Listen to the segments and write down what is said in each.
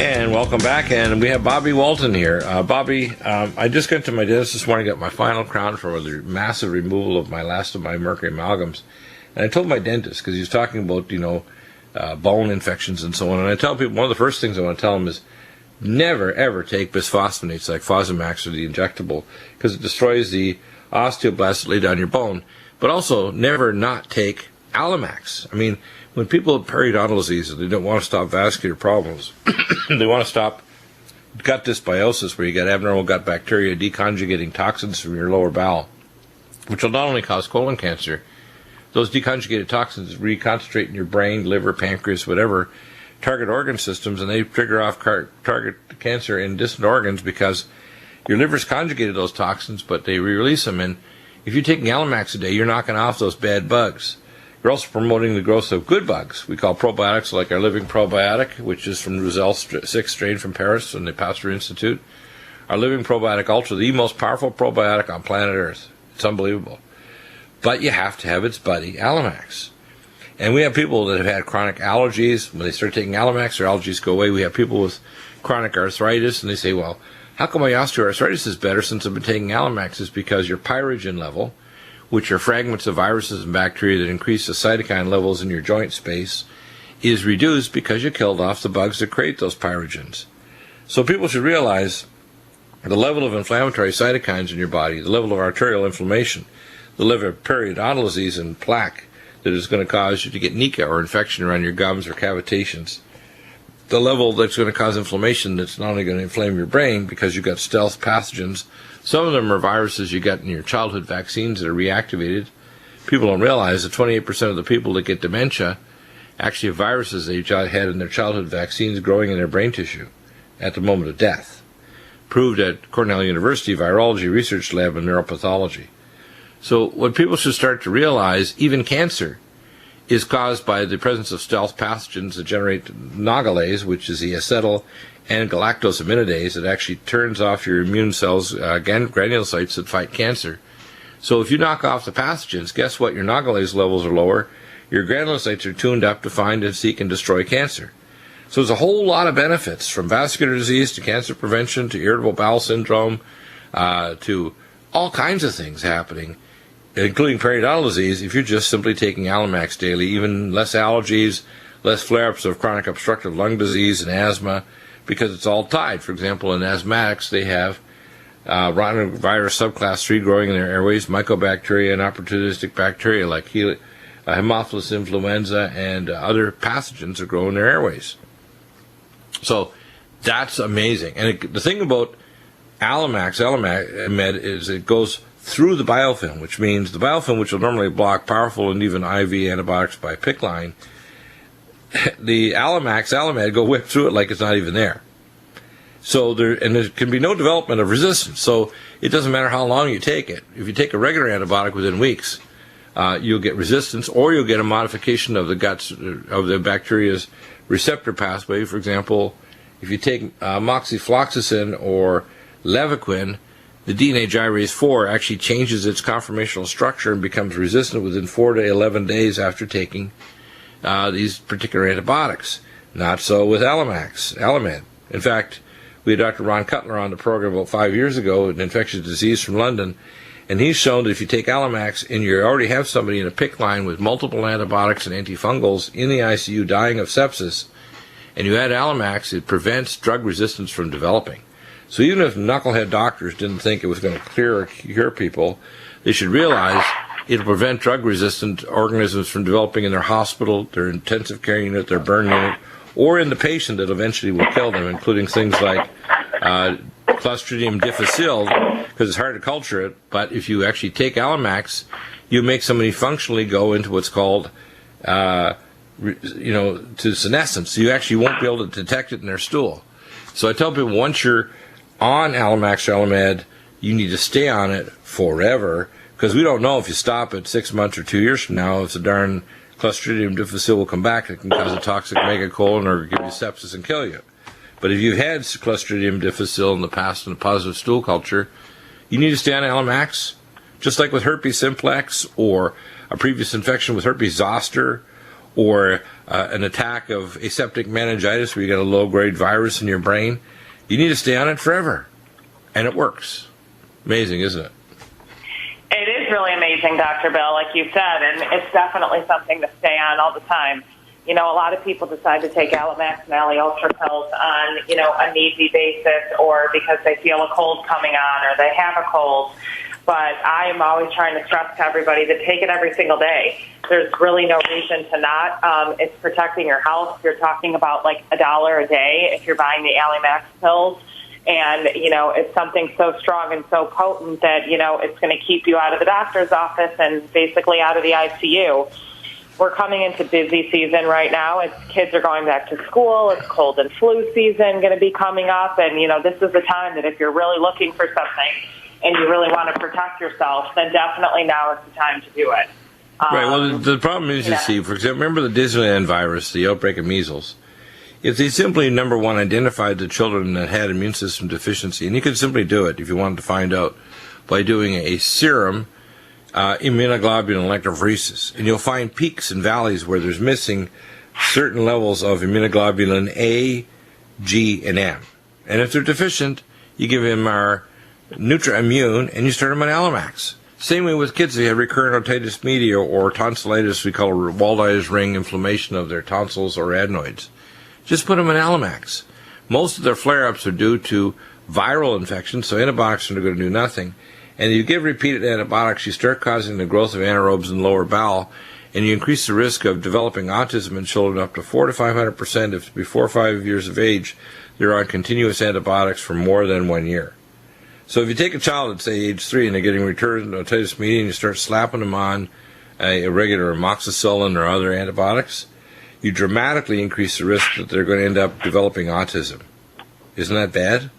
And welcome back, and we have Bobby Walton here. Bobby, I just got to my dentist this morning, got my final crown for the massive removal of my last of my mercury amalgams. And I told my dentist, because he was talking about, bone infections and so on, and I tell people, one of the first things I want to tell them is never, ever take bisphosphonates like Fosamax or the injectable, because it destroys the osteoblasts that lay down your bone. But also, never not take Alamax. I mean, when people have periodontal disease, they don't want to stop vascular problems. They want to stop gut dysbiosis, where you get abnormal gut bacteria deconjugating toxins from your lower bowel, which will not only cause colon cancer. Those deconjugated toxins reconcentrate in your brain, liver, pancreas, whatever, target organ systems, and they trigger off target cancer in distant organs because your liver's conjugated those toxins, but they re-release them. And if you're taking Alamax a day, you're knocking off those bad bugs. You're also promoting the growth of good bugs. We call probiotics, like our living probiotic, which is from Roussel 6 strain from Paris and the Pasteur Institute. Our living probiotic ultra, the most powerful probiotic on planet Earth. It's unbelievable. But you have to have its buddy, Alamax. And we have people that have had chronic allergies. When they start taking Alamax, their allergies go away. We have people with chronic arthritis, and they say, well, how come my osteoarthritis is better since I've been taking Alamax? It's because your pyrogen level, which are fragments of viruses and bacteria that increase the cytokine levels in your joint space, is reduced because you killed off the bugs that create those pyrogens. So people should realize the level of inflammatory cytokines in your body, the level of arterial inflammation, the level of periodontal disease and plaque that is going to cause you to get nica or infection around your gums or cavitations, the level that's going to cause inflammation that's not only going to inflame your brain because you've got stealth pathogens. Some of them are viruses you got in your childhood vaccines that are reactivated. People don't realize that 28% of the people that get dementia actually have viruses they had in their childhood vaccines growing in their brain tissue at the moment of death. Proved at Cornell University Virology Research Lab in Neuropathology. So what people should start to realize, even cancer, is caused by the presence of stealth pathogens that generate nagalase, which is the acetyl and galactosaminidase that actually turns off your immune cells, granulocytes that fight cancer. So if you knock off the pathogens, guess what? Your nagalase levels are lower. Your granulocytes are tuned up to find and seek and destroy cancer. So there's a whole lot of benefits, from vascular disease to cancer prevention to irritable bowel syndrome to all kinds of things happening, including periodontal disease, if you're just simply taking Alamax daily. Even less allergies, less flare-ups of chronic obstructive lung disease and asthma, because it's all tied. For example, in asthmatics, they have rhinovirus subclass 3 growing in their airways, mycobacteria and opportunistic bacteria like Haemophilus influenza and other pathogens that grow in their airways. So that's amazing. And the thing about Alamed is it goes through the biofilm, which means the biofilm, which will normally block powerful and even IV antibiotics by PICC line, the Alamed go whip through it like it's not even there. So there can be no development of resistance. So it doesn't matter how long you take it. If you take a regular antibiotic within weeks, you'll get resistance, or you'll get a modification of the guts of the bacteria's receptor pathway. For example, if you take moxifloxacin or Levaquin, the DNA gyrase 4 actually changes its conformational structure and becomes resistant within 4 to 11 days after taking these particular antibiotics. Not so with Alamed. In fact, we had Dr. Ron Cutler on the program about 5 years ago, an infectious disease from London, and he's shown that if you take Alamax and you already have somebody in a PICC line with multiple antibiotics and antifungals in the ICU dying of sepsis, and you add Alamax, it prevents drug resistance from developing. So even if knucklehead doctors didn't think it was going to clear or cure people, they should realize it'll prevent drug-resistant organisms from developing in their hospital, their intensive care unit, their burn unit, or in the patient that eventually will kill them, including things like Clostridium difficile, because it's hard to culture it. But if you actually take Alamax, you make somebody functionally go into what's called, to senescence. So you actually won't be able to detect it in their stool. So I tell people, once you're on Alamax or Alamed, you need to stay on it forever, because we don't know if you stop it 6 months or 2 years from now if the darn Clostridium difficile will come back. It can cause a toxic megacolon or give you sepsis and kill you. But if you've had Clostridium difficile in the past in a positive stool culture, you need to stay on Alamax, just like with herpes simplex or a previous infection with herpes zoster or an attack of aseptic meningitis where you got a low-grade virus in your brain, you need to stay on it forever. And it works. Amazing, isn't it? It is really amazing, Dr. Bill, like you said, and it's definitely something to stay on all the time. You know, a lot of people decide to take Alamax and Ali Ultra pills on, you know, a needy basis or because they feel a cold coming on or they have a cold. But I am always trying to stress to everybody to take it every single day. There's really no reason to not. It's protecting your health. You're talking about like $1 a day if you're buying the Alamax pills. And, you know, it's something so strong and so potent that, you know, it's going to keep you out of the doctor's office and basically out of the ICU. We're coming into busy season right now. Kids are going back to school. It's cold and flu season going to be coming up. And, you know, this is the time that if you're really looking for something and you really want to protect yourself, then definitely now is the time to do it. Right. Well, the problem is, you see, for example, remember the Disneyland virus, the outbreak of measles? If they simply, number one, identified the children that had immune system deficiency, and you could simply do it if you wanted to find out by doing a serum immunoglobulin electrophoresis, and you'll find peaks and valleys where there's missing certain levels of immunoglobulin A, G, and M. And if they're deficient, you give them our Nutrimune and you start them on Alamax. Same way with kids, if you have recurrent otitis media or tonsillitis, we call it Waldeye's ring inflammation of their tonsils or adenoids. Just put them on Alamax. Most of their flare-ups are due to viral infections, so antibiotics are going to do nothing. And if you give repeated antibiotics, you start causing the growth of anaerobes in the lower bowel, and you increase the risk of developing autism in children up to 400 to 500% if before 5 years of age they're on continuous antibiotics for more than 1 year. So if you take a child at, say, age 3 and they're getting recurrent otitis media and you start slapping them on a regular amoxicillin or other antibiotics, you dramatically increase the risk that they're going to end up developing autism. Isn't that bad?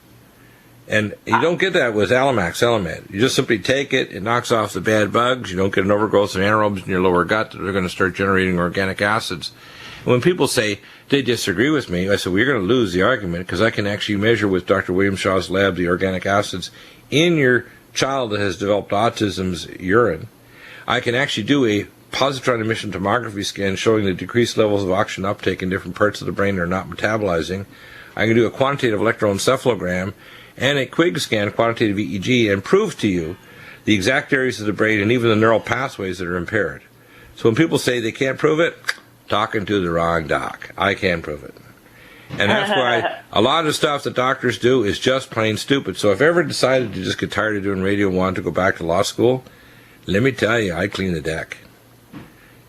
And you don't get that with Alamax, Alamed. You just simply take it, it knocks off the bad bugs, you don't get an overgrowth of anaerobes in your lower gut that are going to start generating organic acids. And when people say they disagree with me, I say, well, you're going to lose the argument because I can actually measure with Dr. William Shaw's lab the organic acids in your child that has developed autism's urine. I can actually do a positron emission tomography scan showing the decreased levels of oxygen uptake in different parts of the brain that are not metabolizing. I can do a quantitative electroencephalogram and a Quig scan, quantitative EEG, and prove to you the exact areas of the brain and even the neural pathways that are impaired. So when people say they can't prove it, talking to the wrong doc. I can prove it. And that's why a lot of the stuff that doctors do is just plain stupid. So if I ever decided to just get tired of doing radio and wanted to go back to law school, let me tell you, I'd clean the deck.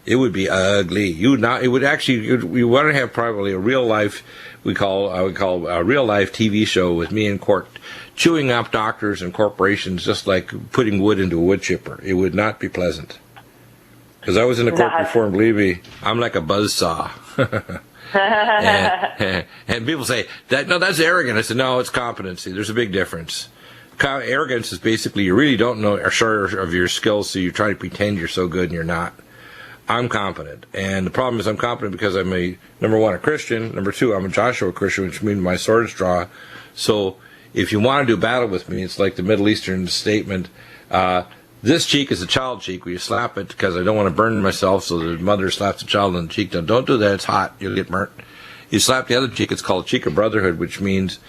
It would be ugly. You want to have probably a real life, we call a real life TV show with me and Court chewing up doctors and corporations just like putting wood into a wood chipper. It would not be pleasant. Because I was in the court before, and believe me, I'm like a buzzsaw. and people say, that's arrogant. I said, no, it's competency. There's a big difference. Arrogance is basically you really don't know, are sure of your skills, so you try to pretend you're so good and you're not. I'm competent. And the problem is I'm competent because I'm number one, a Christian. Number two, I'm a Joshua Christian, which means my sword's draw. So if you want to do battle with me, it's like the Middle Eastern statement, this cheek is a child cheek where you slap it because I don't want to burn myself, so the mother slaps the child on the cheek. Now, don't do that. It's hot. You'll get burnt. You slap the other cheek. It's called cheek of brotherhood, which means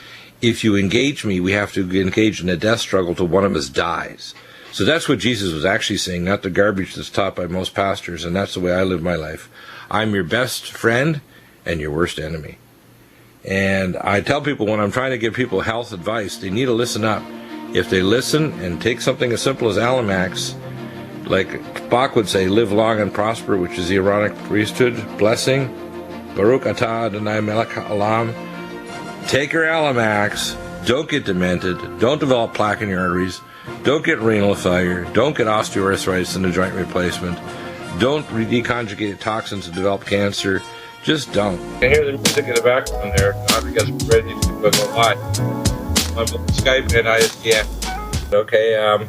if you engage me, we have to engage in a death struggle till one of us dies. So that's what Jesus was actually saying, not the garbage that's taught by most pastors, and that's the way I live my life. I'm your best friend and your worst enemy. And I tell people when I'm trying to give people health advice, they need to listen up. If they listen and take something as simple as Alamax, like Bach would say, live long and prosper, which is the Aaronic priesthood blessing, Baruch atah Adonai melech haolam. Take your Alamax, don't get demented, don't develop plaque in your arteries, don't get renal failure, don't get osteoarthritis and a joint replacement, don't deconjugate toxins and develop cancer. Just don't. I hear the music in the background there. I guess we're ready to go live. I'm on Skype and ISDN. Okay,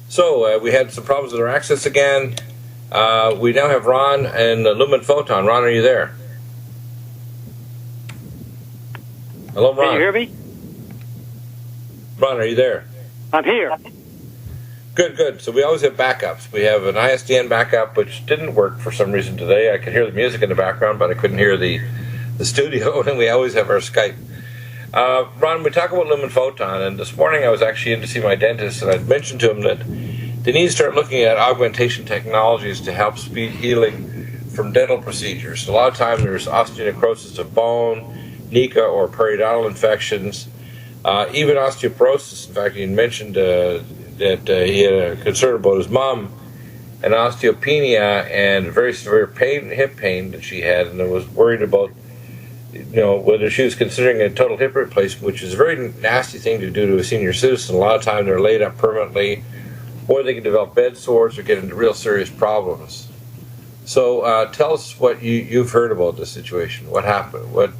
so we had some problems with our access again. We now have Ron and Lumen Photon. Ron, are you there? Hello, Ron. Can you hear me? Ron, are you there? I'm here. Good. So we always have backups. We have an ISDN backup, which didn't work for some reason today. I could hear the music in the background, but I couldn't hear the studio, and we always have our Skype. Ron, we talk about lumen photon, and this morning I was actually in to see my dentist, and I'd mentioned to him that they need to start looking at augmentation technologies to help speed healing from dental procedures. A lot of times there's osteonecrosis of bone, NECA or periodontal infections, even osteoporosis. In fact, he mentioned that he had a concern about his mom, and osteopenia and very severe hip pain that she had, and I was worried about whether she was considering a total hip replacement, which is a very nasty thing to do to a senior citizen. A lot of time they're laid up permanently, or they can develop bed sores or get into real serious problems. So tell us what you've heard about this situation. What happened? When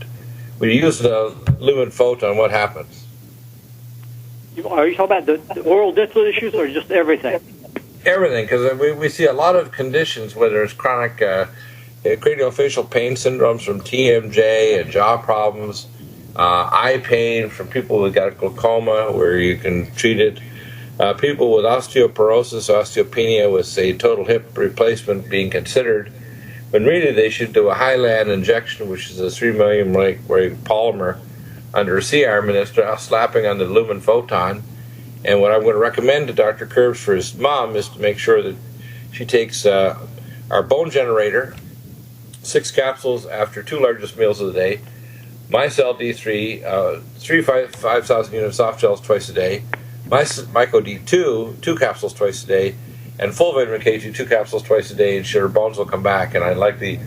you use the lumen photon, what happens? Are you talking about the oral dental issues or just everything? Everything, because we see a lot of conditions, whether it's chronic craniofacial pain syndromes from TMJ and jaw problems, eye pain from people who got glaucoma where you can treat it, people with osteoporosis, osteopenia with, say, total hip replacement being considered, when really they should do a Highland injection, which is a 3 million ray polymer under a C-arm, and it's slapping on the lumen photon. And what I'm going to recommend to Dr. Curbs for his mom is to make sure that she takes our bone generator, 6 capsules after 2 largest meals of the day, MyCell D3, 5,000 unit soft gels twice a day, Myco D2, 2 capsules twice a day, and full vitamin K2, 2 capsules twice a day, and her bones will come back. And I like the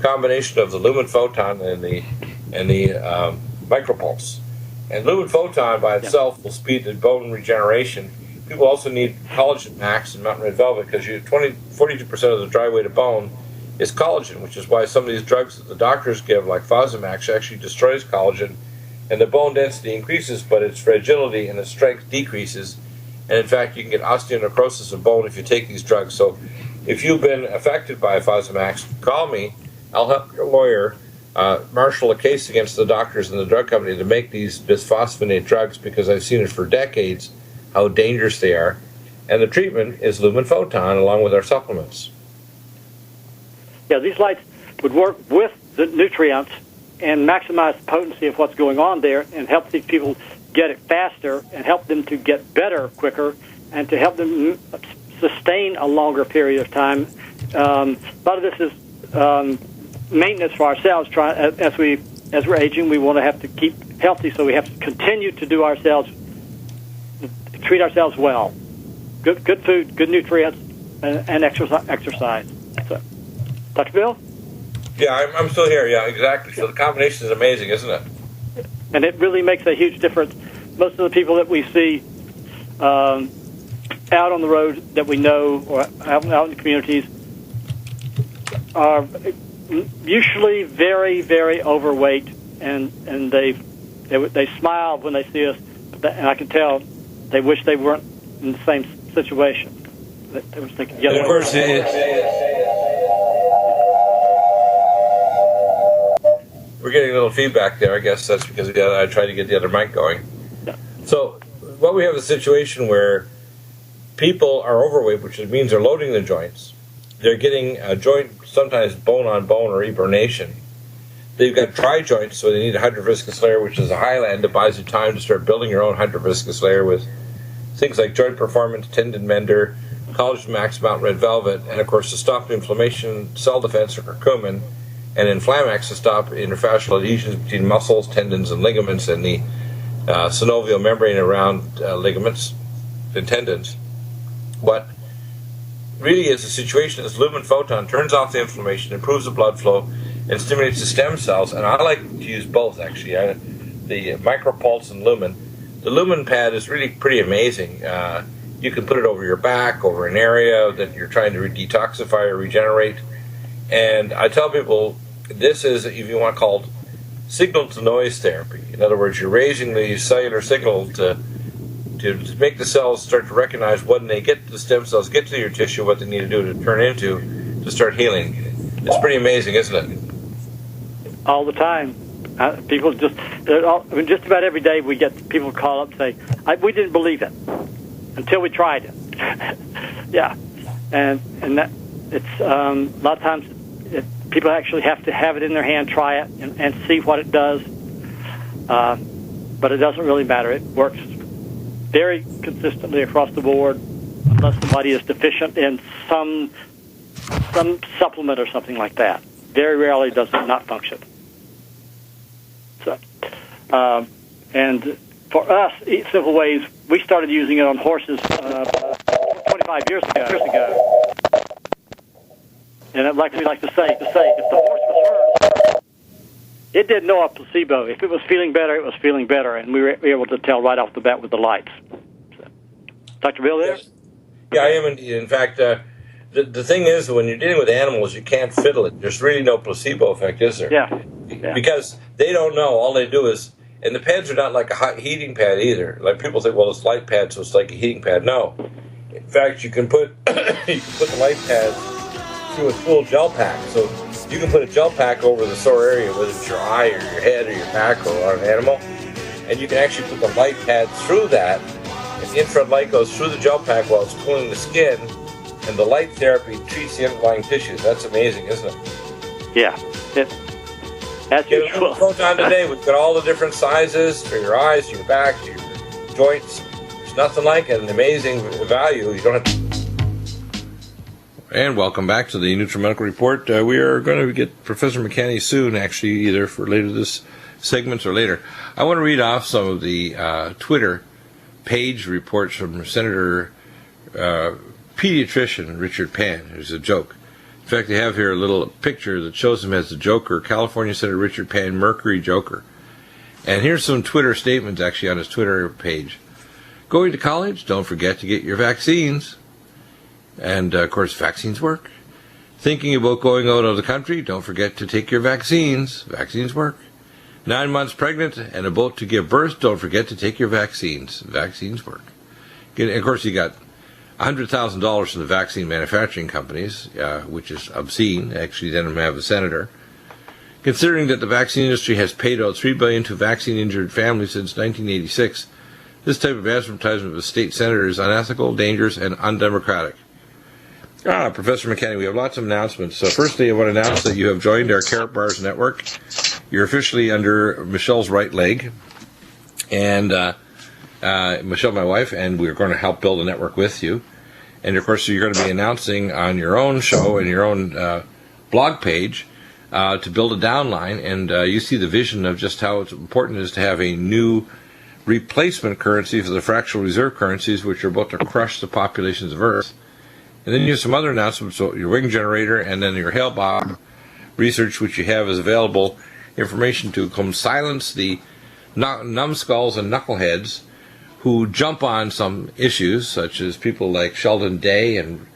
combination of the lumen photon and the micropulse. And lumen photon by itself will speed the bone regeneration. People also need collagen max and mountain red velvet because 42% of the dry weight of bone is collagen, which is why some of these drugs that the doctors give, like Fosamax, actually destroys collagen, and the bone density increases, but its fragility and its strength decreases. And in fact, you can get osteonecrosis of bone if you take these drugs. So if you've been affected by Fosamax, call me. I'll help your lawyer marshal a case against the doctors and the drug company to make these bisphosphonate drugs, because I've seen it for decades how dangerous they are. And the treatment is lumen photon along with our supplements. Yeah, these lights would work with the nutrients and maximize the potency of what's going on there and help these people get it faster and help them to get better quicker and to help them sustain a longer period of time. A lot of this is maintenance for ourselves. As we're aging, we want to have to keep healthy, so we have to continue to treat ourselves well. Good food, good nutrients, and exercise. So, Dr. Bill? Yeah, I'm still here. Yeah, exactly. So the combination is amazing, isn't it? And it really makes a huge difference. Most of the people that we see out on the road that we know or out in the communities are usually very, very overweight, and they smile when they see us, and I can tell they wish they weren't in the same situation. They wish they could get away. Of course, we're getting a little feedback there. I guess that's because I tried to get the other mic going. Yeah. So what we have is a situation where people are overweight, which means they're loading the joints. They're getting a joint, sometimes bone-on-bone or eburnation. They've got dry joints, so they need a hydroviscous layer, which is a Highland that buys you time to start building your own hydroviscous layer with things like Joint Performance, Tendon Mender, Collagen Max, Mountain Red Velvet, and of course to stop inflammation, Cell Defense or curcumin, and Inflamax to stop interfascial adhesions between muscles, tendons, and ligaments, and the synovial membrane around ligaments and tendons. What really is the situation is lumen photon turns off the inflammation, improves the blood flow, and stimulates the stem cells. And I like to use both, actually. The micropulse and lumen. The lumen pad is really pretty amazing. You can put it over your back, over an area that you're trying to detoxify or regenerate. And I tell people this is, if you want, called signal-to-noise therapy. In other words, you're raising the cellular signal to make the cells start to recognize when they get the stem cells, get to your tissue, what they need to do to turn into to start healing. It's pretty amazing, isn't it? All the time. People just about every day we get people call up and say, we didn't believe it until we tried it. Yeah, and that it's a lot of times people actually have to have it in their hand, try it, and see what it does. But it doesn't really matter. It works very consistently across the board, unless somebody is deficient in some supplement or something like that. Very rarely does it not function. So, and for us, Eat Simple Ways, we started using it on horses 25 years ago. And I'd like to say, if the horse was hurt, it didn't know a placebo. If it was feeling better, it was feeling better, and we were able to tell right off the bat with the lights. So, Dr. Bill, there? Yes. Yeah, I am indeed. In fact, the thing is, when you're dealing with animals, you can't fiddle it. There's really no placebo effect, is there? Yeah. Because they don't know. All they do is, and the pads are not like a hot heating pad either. Like people think, well, it's light pad, so it's like a heating pad. No. In fact, you can put the light pads through a full gel pack. So you can put a gel pack over the sore area, whether it's your eye or your head or your back or on an animal, and you can actually put the light pad through that, and the infrared light goes through the gel pack while it's cooling the skin, and the light therapy treats the underlying tissues. That's amazing, isn't it? Yeah. That's useful. Proton today, we've got all the different sizes for your eyes, your back, your joints. There's nothing like it. An amazing value. You don't have to. And welcome back to the Nutrimedical Report. We are going to get Professor McCANNEY soon, actually, either for later this segment or later. I want to read off some of the Twitter page reports from Senator pediatrician Richard Pan. It's a joke. In fact, they have here a little picture that shows him as the Joker, California Senator Richard Pan, Mercury Joker. And here's some Twitter statements, actually, on his Twitter page. Going to college? Don't forget to get your vaccines. And, of course, vaccines work. Thinking about going out of the country? Don't forget to take your vaccines. Vaccines work. 9 months pregnant and about to give birth? Don't forget to take your vaccines. Vaccines work. And, of course, you got $100,000 from the vaccine manufacturing companies, which is obscene. Actually, they don't have a senator. Considering that the vaccine industry has paid out $3 billion to vaccine-injured families since 1986, this type of advertisement of a state senator is unethical, dangerous, and undemocratic. Professor McCANNEY, we have lots of announcements. So firstly, I want to announce that you have joined our Carrot Bars Network. You're officially under Michelle's right leg. And Michelle, my wife, and we're going to help build a network with you. And, of course, you're going to be announcing on your own show and your own blog page to build a downline. And you see the vision of just how important it is to have a new replacement currency for the fractional reserve currencies, which are about to crush the populations of Earth. And then you have some other announcements, so your wing generator and then your HALE-BOB research, which you have as available information to come silence the numbskulls and knuckleheads who jump on some issues, such as people like Sheldon Day and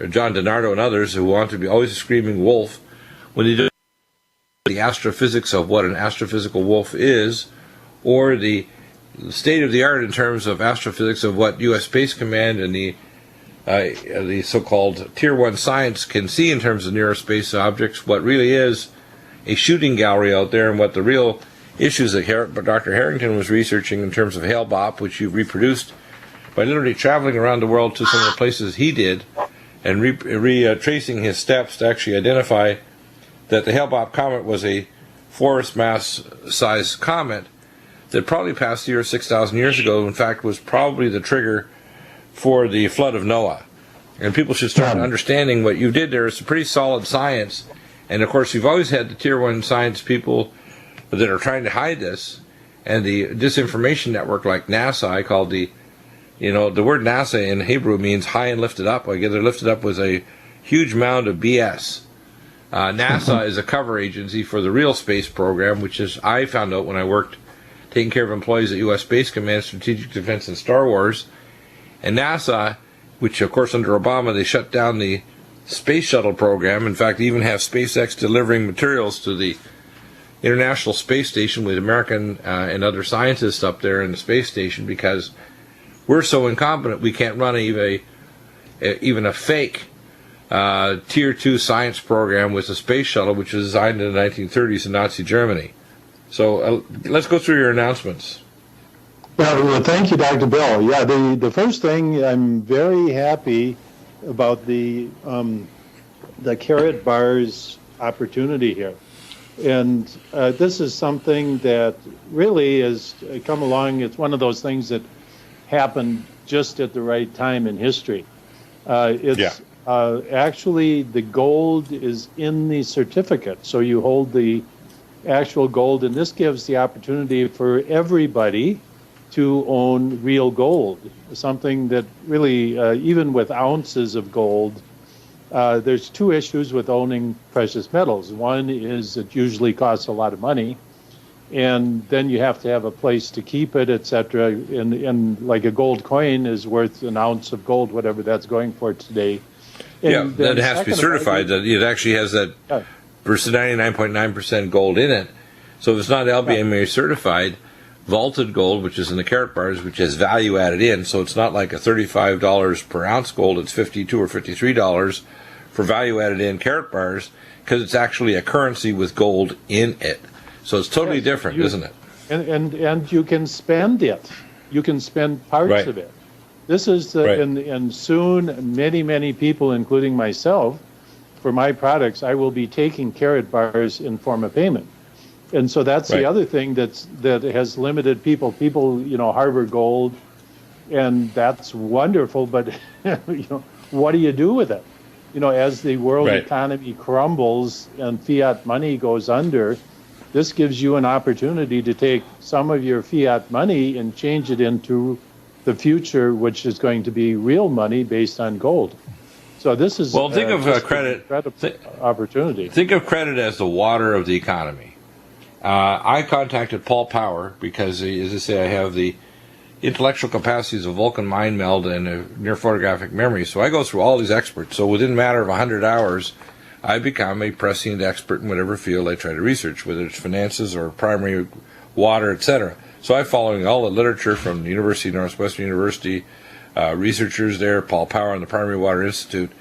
John DiNardo and others who want to be always a screaming wolf when they do the astrophysics of what an astrophysical wolf is, or the state of the art in terms of astrophysics of what U.S. Space Command and the so-called Tier 1 science can see in terms of near-space objects, what really is a shooting gallery out there, and what the real issues that Dr. Harrington was researching in terms of HALE-BOB, which you've reproduced by literally traveling around the world to some of the places he did and retracing his steps to actually identify that the HALE-BOB comet was a forest mass-sized comet that probably passed the Earth 6,000 years ago. In fact, was probably the trigger for the flood of Noah. And people should start understanding what you did there. It's a pretty solid science. And, of course, you've always had the Tier 1 science people that are trying to hide this. And the disinformation network like NASA, I call the word NASA in Hebrew means high and lifted up. I guess they're lifted up with a huge mound of BS. NASA is a cover agency for the real space program, which is, I found out when I worked taking care of employees at U.S. Space Command, Strategic Defense, and Star Wars. And NASA, which of course under Obama they shut down the space shuttle program. In fact, they even have SpaceX delivering materials to the International Space Station with American and other scientists up there in the space station because we're so incompetent we can't run even a fake Tier 2 science program with a space shuttle, which was designed in the 1930s in Nazi Germany. So let's go through your announcements. Well, thank you, Dr. Bill. Yeah, the first thing, I'm very happy about the carrot bars opportunity here. And this is something that really has come along. It's one of those things that happened just at the right time in history. Actually, the gold is in the certificate. So you hold the actual gold, and this gives the opportunity for everybody to own real gold, something that really, even with ounces of gold, there's two issues with owning precious metals. One is it usually costs a lot of money, and then you have to have a place to keep it, etc. And like a gold coin is worth an ounce of gold, whatever that's going for today. And that has to be certified that it actually has that 99.9% gold in it. So if it's not LBMA certified, vaulted gold, which is in the carat bars, which has value added in, so it's not like a $35 per ounce gold, it's $52 or $53 for value added in carat bars, because it's actually a currency with gold in it. So it's totally different, isn't it? And you can spend it. You can spend parts of it. This is, and soon many people, including myself, for my products, I will be taking carat bars in form of payment. And so that's the other thing that has limited people. People, harbor gold, and that's wonderful. But what do you do with it? As the world economy crumbles and fiat money goes under, this gives you an opportunity to take some of your fiat money and change it into the future, which is going to be real money based on gold. So this is think of credit opportunity. Think of credit as the water of the economy. I contacted Paul Power because, as I say, I have the intellectual capacities of Vulcan mind meld and a near photographic memory. So I go through all these experts. So within a matter of 100 hours, I become a prescient expert in whatever field I try to research, whether it's finances or primary water, etc. So I'm following all the literature from the University of Northwestern University, researchers there, Paul Power and the Primary Water Institute.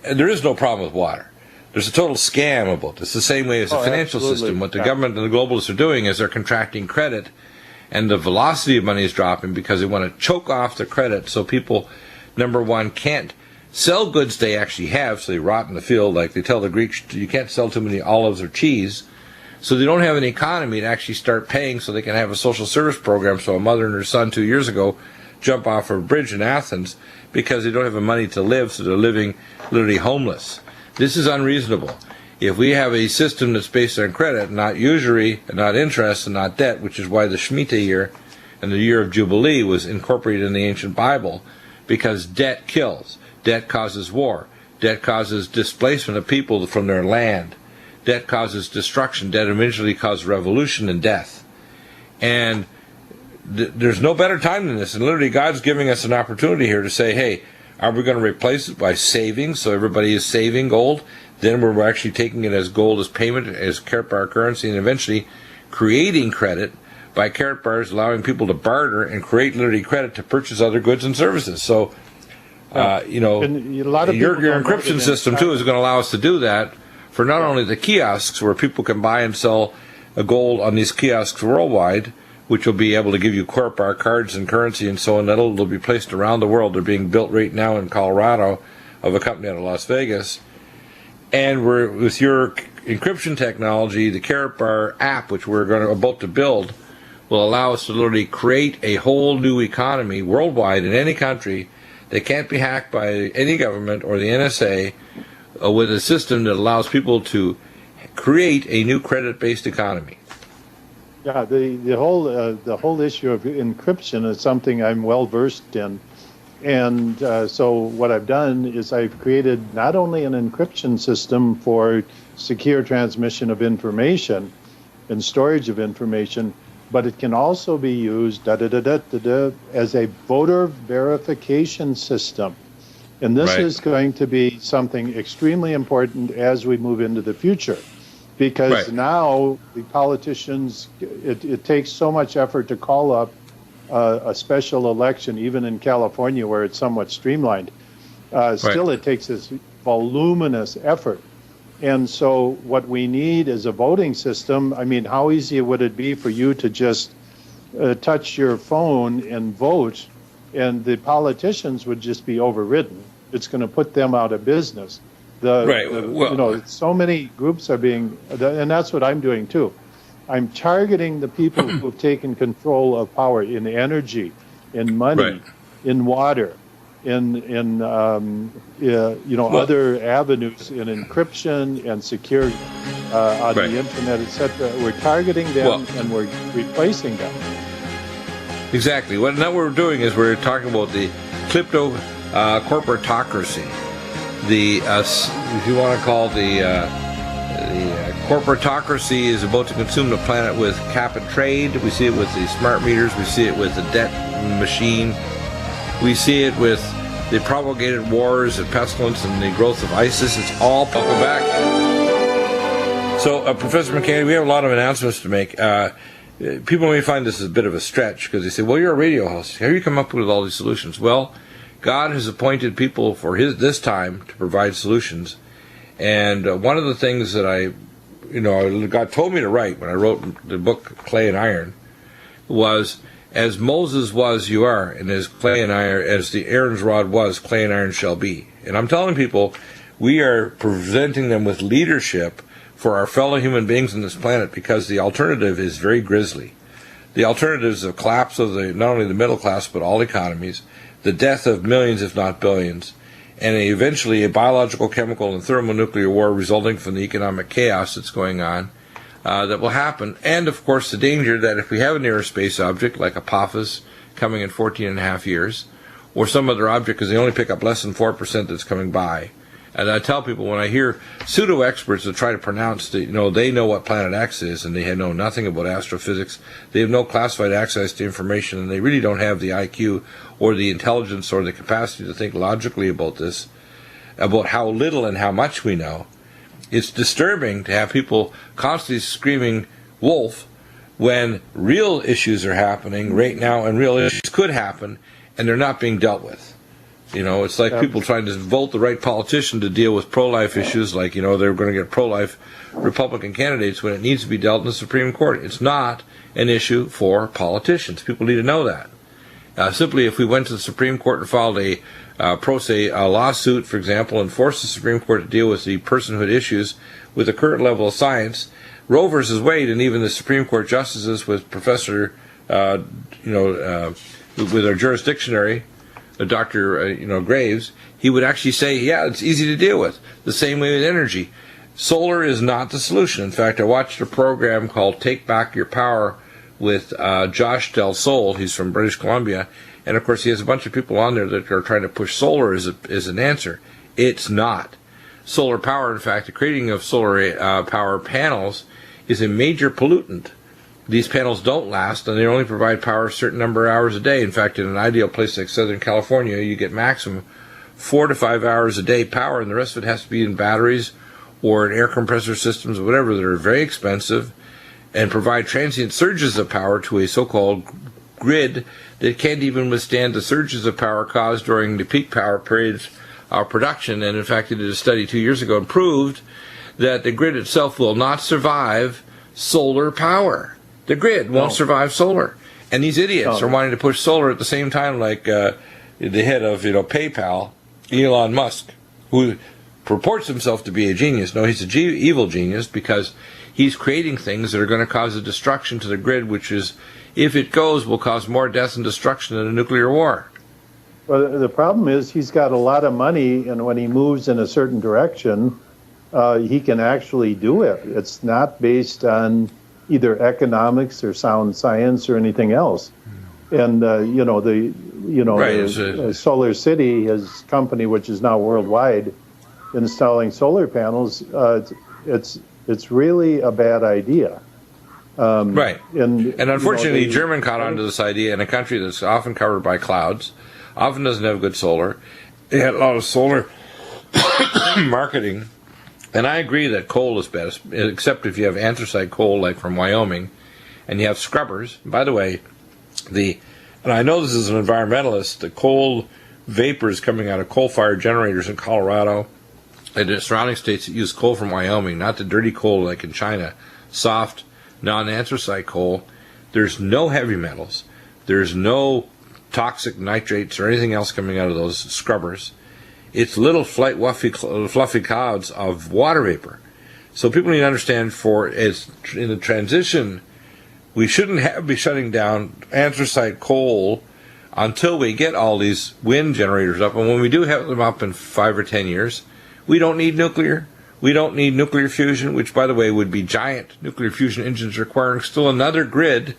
And there is no problem with water. There's a total scam about this. The same way as the financial system. What the government and the globalists are doing is they're contracting credit, and the velocity of money is dropping because they want to choke off the credit so people, number one, can't sell goods they actually have, so they rot in the field. Like they tell the Greeks, you can't sell too many olives or cheese. So they don't have an economy to actually start paying so they can have a social service program. So a mother and her son 2 years ago jump off a bridge in Athens because they don't have the money to live, so they're living literally homeless. This is unreasonable. If we have a system that's based on credit, not usury, not interest, and not debt, which is why the Shemitah year and the year of Jubilee was incorporated in the ancient Bible, because debt kills. Debt causes war. Debt causes displacement of people from their land. Debt causes destruction. Debt eventually causes revolution and death. And there's no better time than this. And literally, God's giving us an opportunity here to say, hey, are we going to replace it by saving, so everybody is saving gold? Then we're actually taking it as gold as payment, as carat bar currency, and eventually creating credit by carat bars, allowing people to barter and create literally credit to purchase other goods and services. So, your encryption system, too, is going to allow us to do that for not only the kiosks, where people can buy and sell gold on these kiosks worldwide, which will be able to give you carat bar cards and currency and so on. They'll be placed around the world. They're being built right now in Colorado of a company out of Las Vegas. And we're, with your encryption technology, the carat bar app, which we're about to build, will allow us to literally create a whole new economy worldwide in any country that can't be hacked by any government or the NSA, with a system that allows people to create a new credit-based economy. Yeah, the whole issue of encryption is something I'm well versed in, and so what I've done is I've created not only an encryption system for secure transmission of information and storage of information, but it can also be used as a voter verification system, and this is going to be something extremely important as we move into the future. Because now the politicians, it takes so much effort to call up a special election, even in California where it's somewhat streamlined. Still, it takes this voluminous effort. And so what we need is a voting system. I mean, how easy would it be for you to just touch your phone and vote, and the politicians would just be overridden. It's going to put them out of business. So many groups are being, and that's what I'm doing too. I'm targeting the people who have taken control of power in energy, in money, in water, in other avenues, in encryption and security on the internet, etc. We're targeting them and we're replacing them. Exactly. What we're doing is we're talking about the klepto corporatocracy. The if you want to call the corporatocracy is about to consume the planet with cap and trade. We see it with the smart meters. We see it with the debt machine. We see it with the propagated wars and pestilence and the growth of ISIS. It's all welcome back. So, Professor McCANNEY, we have a lot of announcements to make. People may find this a bit of a stretch because they say, well, you're a radio host. How do you come up with all these solutions? Well, God has appointed people for this time to provide solutions. And one of the things that God told me to write when I wrote the book Clay and Iron was, as Moses was, you are, and as clay and iron, as the Aaron's rod was, clay and iron shall be. And I'm telling people, we are presenting them with leadership for our fellow human beings on this planet, because the alternative is very grisly. The alternative is the collapse of not only the middle class but all economies, the death of millions if not billions, and eventually a biological, chemical, and thermonuclear war resulting from the economic chaos that's going on that will happen. And, of course, the danger that if we have a near space object like Apophis coming in 14 and a half years, or some other object, because they only pick up less than 4% that's coming by. And I tell people, when I hear pseudo-experts that try to pronounce that, they know what Planet X is, and they know nothing about astrophysics, they have no classified access to information, and they really don't have the IQ or the intelligence or the capacity to think logically about this, about how little and how much we know. It's disturbing to have people constantly screaming wolf when real issues are happening right now, and real issues could happen, and they're not being dealt with. It's like people trying to vote the right politician to deal with pro-life issues, like, they're going to get pro-life Republican candidates when it needs to be dealt in the Supreme Court. It's not an issue for politicians. People need to know that. Simply, if we went to the Supreme Court and filed a lawsuit, for example, and forced the Supreme Court to deal with the personhood issues with the current level of science, Roe versus Wade, and even the Supreme Court justices with Professor, with our jurisdictionary, Dr. Graves, he would actually say, yeah, it's easy to deal with. The same way with energy. Solar is not the solution. In fact, I watched a program called Take Back Your Power with Josh Del Sol. He's from British Columbia. And, of course, he has a bunch of people on there that are trying to push solar as an answer. It's not. Solar power, in fact, the creating of solar power panels is a major pollutant. These panels don't last, and they only provide power a certain number of hours a day. In fact, in an ideal place like Southern California, you get maximum 4 to 5 hours a day power, and the rest of it has to be in batteries or in air compressor systems or whatever that are very expensive and provide transient surges of power to a so-called grid that can't even withstand the surges of power caused during the peak power periods of production. And, in fact, they did a study 2 years ago and proved that the grid itself will not survive solar power. The grid won't survive solar. And these idiots are wanting to push solar at the same time, like the head of PayPal, Elon Musk, who purports himself to be a genius. No, he's an evil genius, because he's creating things that are going to cause a destruction to the grid, which is, if it goes, will cause more death and destruction than a nuclear war. Well, the problem is he's got a lot of money, and when he moves in a certain direction, he can actually do it. It's not based on either economics or sound science or anything else. And Solar City, his company, which is now worldwide, installing solar panels, it's really a bad idea. Right. And unfortunately, German caught on to this idea in a country that's often covered by clouds, often doesn't have good solar. They had a lot of solar marketing. And I agree that coal is best, except if you have anthracite coal, like from Wyoming, and you have scrubbers. By the way, and I know this is an environmentalist, the coal vapors coming out of coal-fired generators in Colorado and the surrounding states that use coal from Wyoming, not the dirty coal like in China, soft, non-anthracite coal. There's no heavy metals. There's no toxic nitrates or anything else coming out of those scrubbers. It's little fluffy clouds of water vapor. So people need to understand in the transition, we shouldn't be shutting down anthracite coal until we get all these wind generators up. And when we do have them up in 5 or 10 years, we don't need nuclear. We don't need nuclear fusion, which, by the way, would be giant nuclear fusion engines requiring still another grid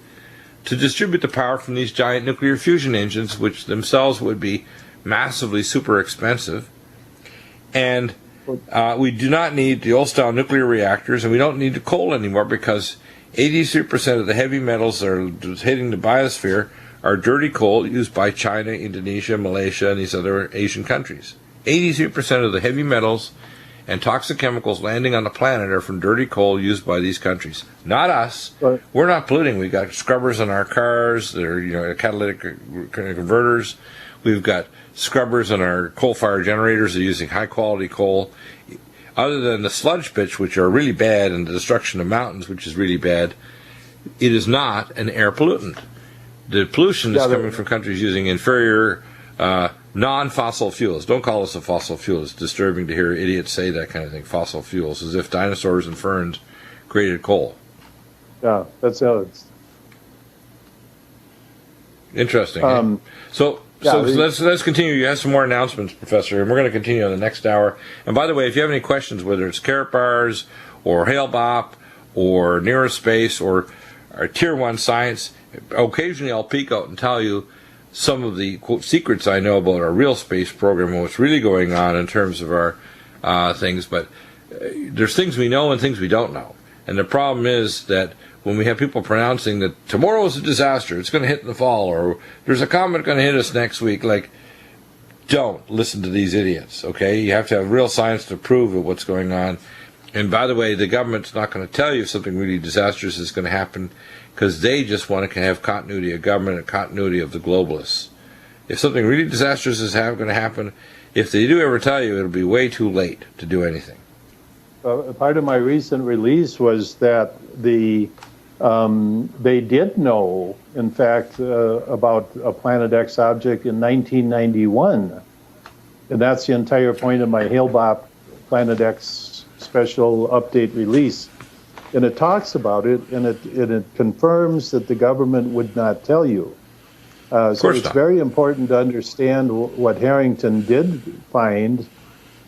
to distribute the power from these giant nuclear fusion engines, which themselves would be massively super expensive. And we do not need the old-style nuclear reactors, and we don't need the coal anymore, because 83% of the heavy metals that are hitting the biosphere are dirty coal used by China, Indonesia, Malaysia, and these other Asian countries. 83% of the heavy metals and toxic chemicals landing on the planet are from dirty coal used by these countries. Not us. Right. We're not polluting. We've got scrubbers on our cars. They're catalytic converters. We've got scrubbers on our coal-fired generators. They're using high-quality coal. Other than the sludge pits, which are really bad, and the destruction of mountains, which is really bad, it is not an air pollutant. The pollution is coming from countries using inferior non-fossil fuels. Don't call us a fossil fuel. It's disturbing to hear idiots say that kind of thing, fossil fuels, as if dinosaurs and ferns created coal. Yeah, that's interesting. So let's continue. You have some more announcements, Professor, and we're going to continue on the next hour. And by the way, if you have any questions, whether it's carrot bars or Hale-Bopp or Neurospace or Tier 1 science, occasionally I'll peek out and tell you some of the, quote, secrets I know about our real space program and what's really going on in terms of our things. But there's things we know and things we don't know. And the problem is that when we have people pronouncing that tomorrow is a disaster, it's going to hit in the fall, or there's a comet going to hit us next week, like, don't listen to these idiots, okay? You have to have real science to prove what's going on. And by the way, the government's not going to tell you if something really disastrous is going to happen, because they just want to have continuity of government and continuity of the globalists. If something really disastrous is going to happen, if they do ever tell you, it'll be way too late to do anything. Part of my recent release was that they did know, in fact, about a Planet X object in 1991. And that's the entire point of my Hale-Bopp Planet X special update release. And it talks about it, and it confirms that the government would not tell you. So it's very important to understand what Harrington did find,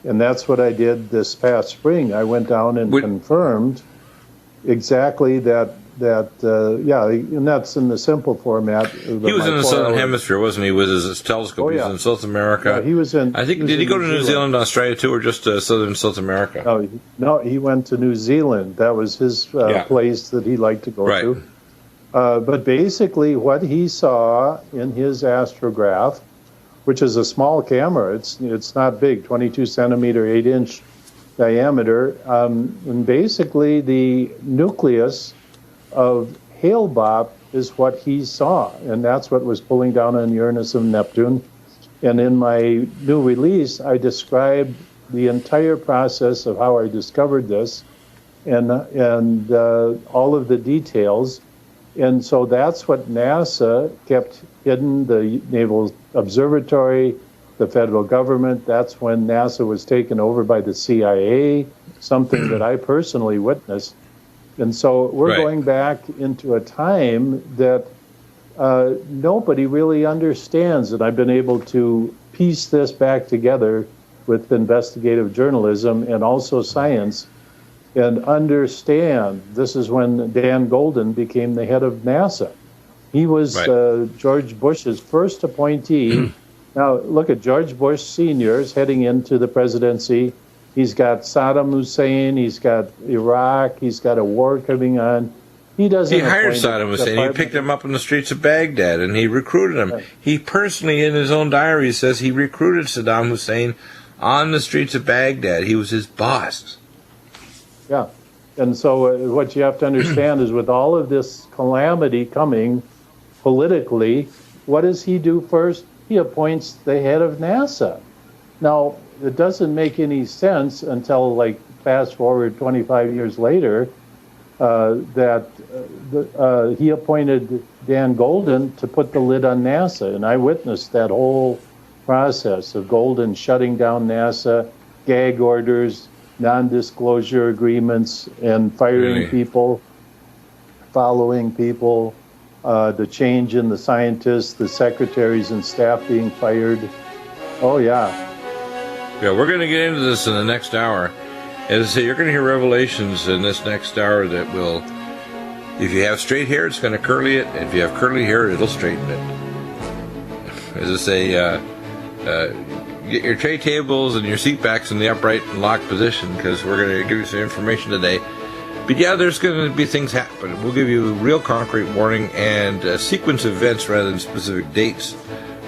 and that's what I did this past spring. I went down and confirmed exactly that, and that's in the simple format. He was in the Southern Hemisphere, wasn't he, with his telescope? Oh, he was in South America. Yeah, he was in. I think, did he go to New Zealand, Australia, too, or just Southern South America? No, he went to New Zealand. That was his place that he liked to go to. But basically, what he saw in his astrograph, which is a small camera, it's not big, 22 centimeter, 8-inch diameter, and basically the nucleus of Hale-Bopp is what he saw, and that's what was pulling down on Uranus and Neptune. And in my new release, I described the entire process of how I discovered this, and all of the details. And so that's what NASA kept hidden, the Naval Observatory, the federal government. That's when NASA was taken over by the CIA, something that I personally witnessed. And so we're going back into a time that nobody really understands. And I've been able to piece this back together with investigative journalism and also science and understand. This is when Dan Golden became the head of NASA. He was George Bush's first appointee. Now, look at George Bush Sr. is heading into the presidency. He's got Saddam Hussein. He's got Iraq. He's got a war coming on. He hired Saddam Hussein. He picked him up in the streets of Baghdad, and he recruited him. Right. He personally, in his own diary, says he recruited Saddam Hussein on the streets of Baghdad. He was his boss. Yeah. And so what you have to understand is with all of this calamity coming politically, what does he do first? He appoints the head of NASA. Now, it doesn't make any sense until, like, fast forward 25 years later, he appointed Dan Golden to put the lid on NASA, and I witnessed that whole process of Golden shutting down NASA, gag orders, non-disclosure agreements, and firing people, following people, the change in the scientists, the secretaries and staff being fired. Oh, yeah. Yeah, we're going to get into this in the next hour. As I say, you're going to hear revelations in this next hour that will, if you have straight hair, it's going to curly it. If you have curly hair, it'll straighten it. As I say, get your tray tables and your seat backs in the upright and locked position, because we're going to give you some information today. But yeah, there's going to be things happen. We'll give you a real concrete warning and a sequence of events rather than specific dates.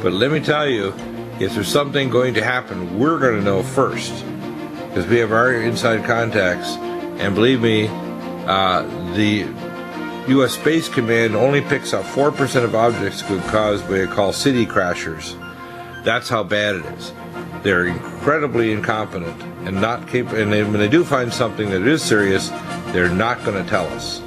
But let me tell you, if there's something going to happen, we're going to know first, because we have our inside contacts. And believe me, the U.S. Space Command only picks up 4% of objects could cause what they call city crashers. That's how bad it is. They're incredibly incompetent and not capable. And when they do find something that is serious, they're not going to tell us.